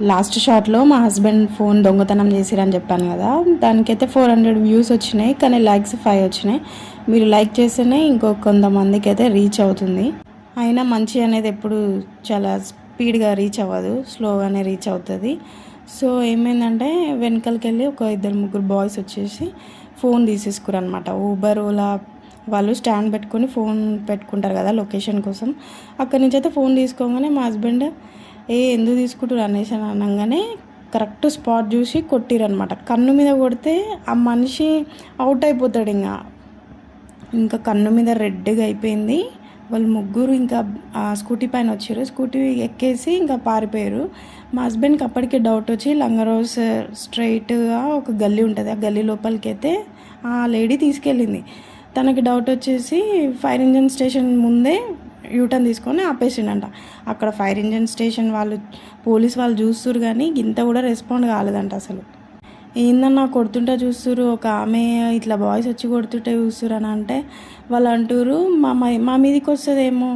Last షాట్లో మా husband phone దొంగతనం చేసిరని చెప్పాను కదా, దానికైతే 400 వ్యూస్ వచ్చినాయి, కానీ లైక్స్ 5 వచ్చినాయి. మీరు లైక్ చేస్తేనే ఇంకో కొంతమందికి అయితే రీచ్ అవుతుంది. అయినా మంచి అనేది ఎప్పుడు చాలా స్పీడ్గా రీచ్ అవ్వదు, స్లోగానే రీచ్ అవుతుంది. సో ఏమైందంటే వెనకాలకి వెళ్ళి ఒక 2-3 బాయ్స్ వచ్చేసి ఫోన్ తీసేసుకురు అనమాట. ఊబర్ ఓలా వాళ్ళు స్టాండ్ పెట్టుకొని ఫోన్ పెట్టుకుంటారు కదా లొకేషన్ కోసం. అక్కడి నుంచి అయితే ఫోన్ తీసుకోగానే మా హస్బెండ్ ఎందుకు తీసుకుంటారు అనేసి అని అనగానే కరెక్ట్ స్పాట్ చూసి కొట్టిరనమాట. కన్ను మీద కొడితే ఆ మనిషి అవుట్ అయిపోతాడు. ఇంకా కన్ను మీద రెడ్గా అయిపోయింది. వాళ్ళు ముగ్గురు ఇంకా ఆ స్కూటీ పైన వచ్చారు, స్కూటీ ఎక్కేసి ఇంకా పారిపోయారు. మా హస్బెండ్కి అప్పటికే డౌట్ వచ్చి లంగరోస్ స్ట్రైట్గా ఒక గల్లీ ఉంటుంది, ఆ గల్లీ లోపలికి అయితే ఆ లేడీ తీసుకెళ్ళింది. తనకి డౌట్ వచ్చేసి ఫైర్ ఇంజన్ స్టేషన్ ముందే యూటర్న్ తీసుకొని ఆపేసిండంట. అక్కడ ఫైర్ ఇంజన్ స్టేషన్ వాళ్ళు పోలీస్ వాళ్ళు చూస్తురు, కానీ ఇంత కూడా రెస్పాండ్ కాలేదంట. అసలు ఏందన్నా కొడుతుంటే చూస్తురు, ఒక ఆమె ఇట్లా బాయ్స్ వచ్చి కొడుతుంటే చూస్తురు అని అంటే వాళ్ళు అంటారు మా మీదకి వస్తుందేమో